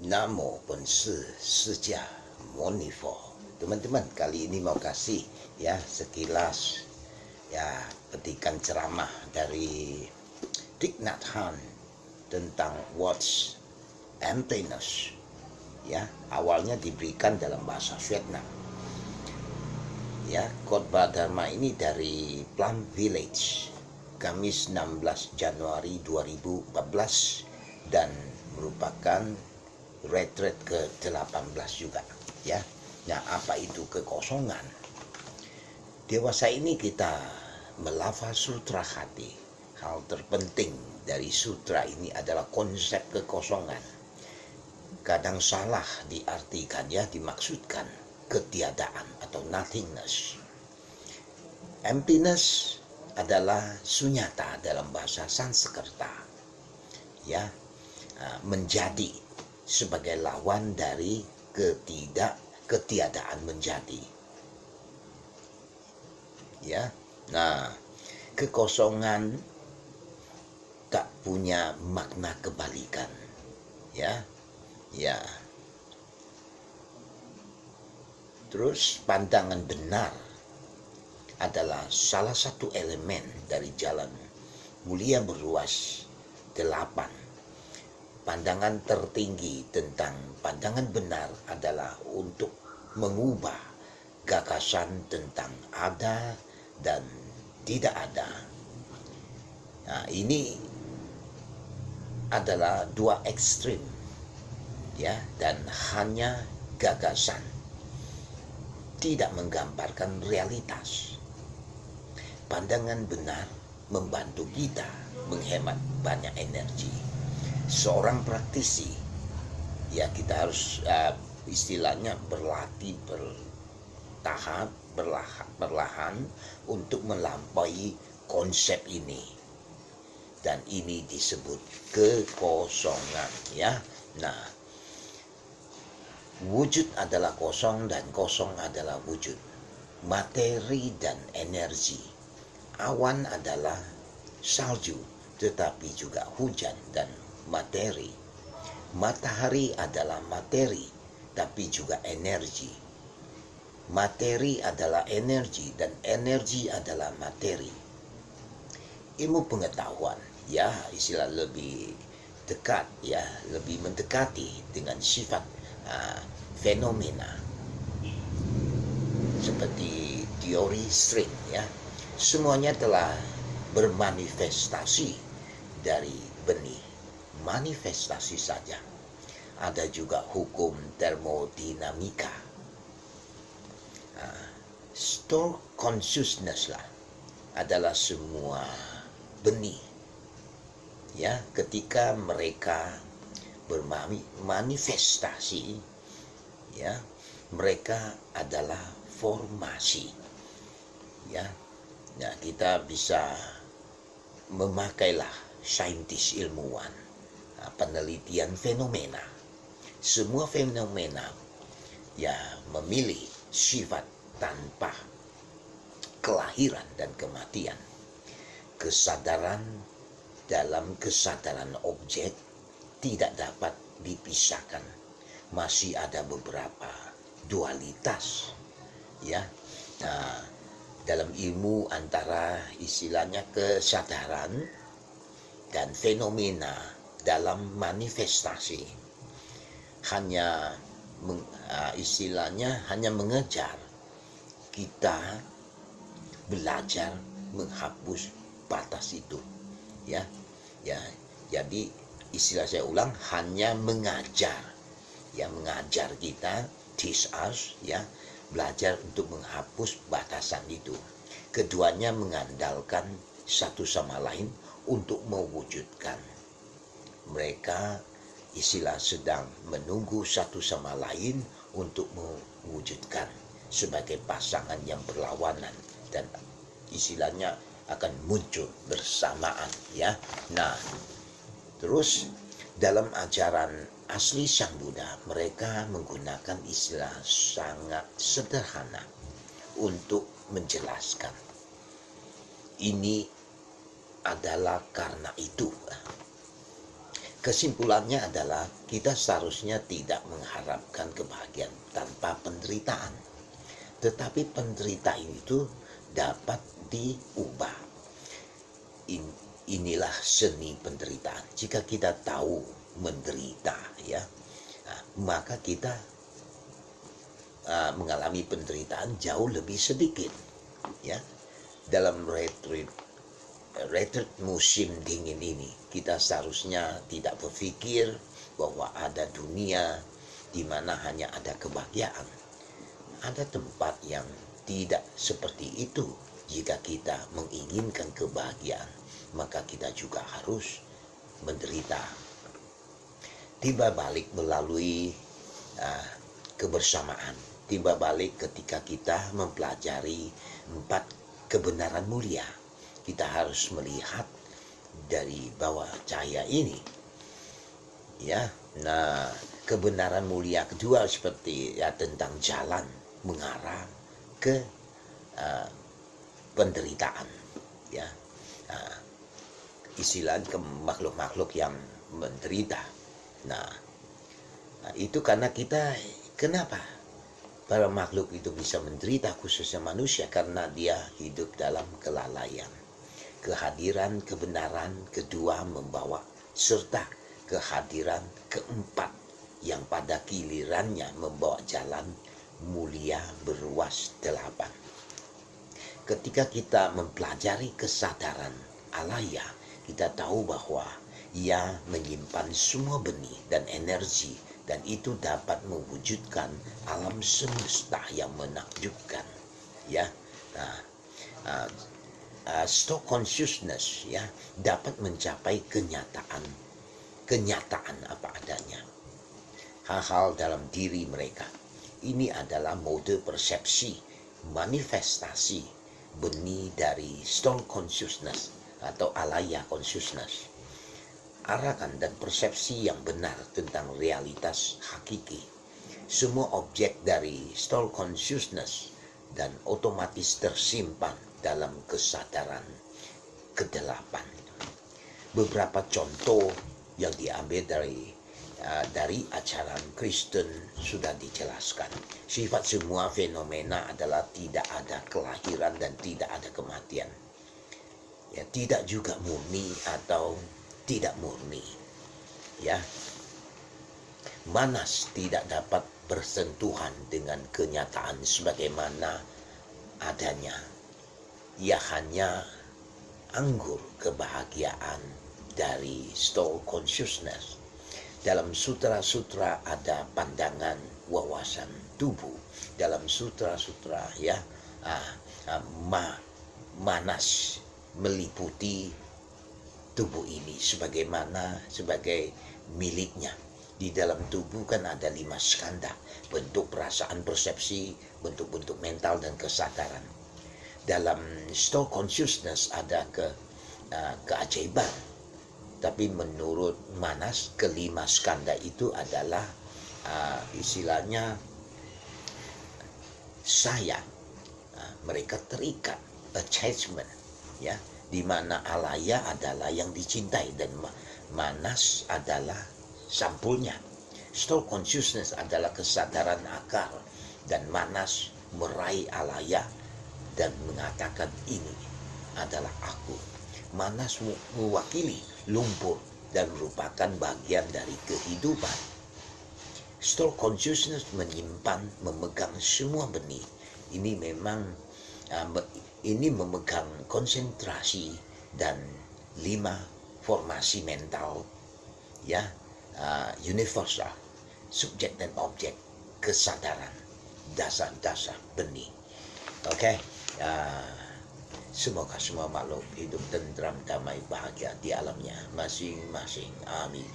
Namo Bonse Seja Monifo. Teman-teman, kali ini mau kasih ya sekilas ya petikan ceramah dari Thich Nhat Hanh tentang Watch Emptiness. Ya, awalnya diberikan dalam bahasa Vietnam. Ya, khotbah Dharma ini dari Plum Village, Kamis 16 Januari 2014 dan merupakan retreat ke-18 juga ya. Nah, apa itu kekosongan? Dewasa ini kita melafal sutra hati. Hal terpenting dari sutra ini adalah konsep kekosongan. Kadang salah diartikannya, dimaksudkan ketiadaan atau nothingness. Emptiness adalah sunyata dalam bahasa Sanskerta. Ya, menjadi sebagai lawan dari ketiadaan menjadi. Ya. Nah, kekosongan tak punya makna kebalikan. Ya. Ya. Terus pandangan benar adalah salah satu elemen dari jalan mulia berluas 8. Pandangan tertinggi tentang pandangan benar adalah untuk mengubah gagasan tentang ada dan tidak ada. Nah, ini adalah dua ekstrim ya, dan hanya gagasan, tidak menggambarkan realitas. Pandangan benar membantu kita menghemat banyak energi. Seorang praktisi ya, kita harus istilahnya berlatih bertahap, perlahan untuk melampaui konsep ini, dan ini disebut kekosongan ya. Nah, wujud adalah kosong dan kosong adalah wujud. Materi dan energi. Awan adalah salju, tetapi juga hujan dan materi. Matahari adalah materi, tapi juga energi. Materi adalah energi dan energi adalah materi. Ilmu pengetahuan ya, istilah lebih dekat ya, lebih mendekati dengan sifat fenomena seperti teori string ya. Semuanya telah bermanifestasi dari benih. Manifestasi saja. Ada juga hukum termodinamika. Store consciousness lah adalah semua benih. Ya, ketika mereka bermanifestasi, ya, mereka adalah formasi. Ya, nah kita bisa memakailah saintis ilmuwan, penelitian fenomena. Semua fenomena ya memilih sifat tanpa kelahiran dan kematian. Kesadaran dalam kesadaran objek tidak dapat dipisahkan. Masih ada beberapa dualitas ya. Nah, dalam ilmu antara istilahnya kesadaran dan fenomena dalam manifestasi hanya istilahnya hanya mengejar kita belajar menghapus batas itu ya. Ya, jadi istilah saya ulang, hanya mengajar ya, mengajar kita, teach us ya, belajar untuk menghapus batasan itu. Keduanya mengandalkan satu sama lain untuk mewujudkan. Mereka istilah sedang menunggu satu sama lain untuk mewujudkan sebagai pasangan yang berlawanan, dan istilahnya akan muncul bersamaan ya. Nah, terus dalam ajaran asli Sang Buddha, mereka menggunakan istilah sangat sederhana untuk menjelaskan. Ini adalah karena itu. Kesimpulannya adalah kita seharusnya tidak mengharapkan kebahagiaan tanpa penderitaan. Tetapi penderitaan itu dapat diubah. Inilah seni penderitaan. Jika kita tahu menderita, ya, maka kita mengalami penderitaan jauh lebih sedikit, ya. Dalam retreat musim dingin ini, kita seharusnya tidak berpikir bahwa ada dunia di mana hanya ada kebahagiaan. Ada tempat yang tidak seperti itu. Jika kita menginginkan kebahagiaan, maka kita juga harus menderita. Tiba balik melalui kebersamaan. Tiba balik ketika kita mempelajari 4 kebenaran mulia. Kita harus melihat dari bawah cahaya ini, ya. Nah, kebenaran mulia kedua seperti tentang jalan mengarah ke penderitaan, ya. Istilah ke makhluk-makhluk yang menderita. Nah, itu karena kenapa para makhluk itu bisa menderita, khususnya manusia? Karena dia hidup dalam kelalaian. Kehadiran kebenaran kedua membawa serta kehadiran keempat yang pada gilirannya membawa jalan mulia beruas 8. Ketika kita mempelajari kesadaran alaya, kita tahu bahwa ia menyimpan semua benih dan energi, dan itu dapat mewujudkan alam semesta yang menakjubkan, ya. Stock consciousness, ya, dapat mencapai kenyataan apa adanya. Hal-hal dalam diri mereka. Ini adalah mode persepsi, manifestasi benih dari stock consciousness atau alaya consciousness. Arahan dan persepsi yang benar tentang realitas hakiki. Semua objek dari stock consciousness dan otomatis tersimpan dalam kesadaran ke-8. Beberapa contoh yang diambil dari ajaran Kristen sudah dijelaskan. Sifat semua fenomena adalah tidak ada kelahiran dan tidak ada kematian. Ya, tidak juga murni atau tidak murni. Ya. Manas tidak dapat bersentuhan dengan kenyataan sebagaimana adanya. Ia hanya anggur kebahagiaan dari stock consciousness. Dalam sutra-sutra ada pandangan wawasan tubuh. Dalam sutra-sutra, ya, manas meliputi tubuh ini sebagai miliknya. Di dalam tubuh kan ada 5 skanda, bentuk, perasaan, persepsi, bentuk-bentuk mental dan kesadaran. Dalam stock consciousness ada keajaiban, tapi menurut Manas ke-5 skanda itu adalah istilahnya sayang. Mereka terikat, attachment, ya, di mana alaya adalah yang dicintai dan Manas adalah sampulnya. Stock consciousness adalah kesadaran akar, dan Manas meraih alaya dan mengatakan ini adalah aku. Manas mewakili lumpur dan merupakan bagian dari kehidupan. Stock consciousness memegang semua benih. Ini memang memegang konsentrasi dan 5 formasi mental, ya, universal, subjek dan objek, kesadaran, dasar-dasar benih. Oke. Semoga semua makhluk hidup tentram, damai, bahagia di alamnya masing-masing. Amin.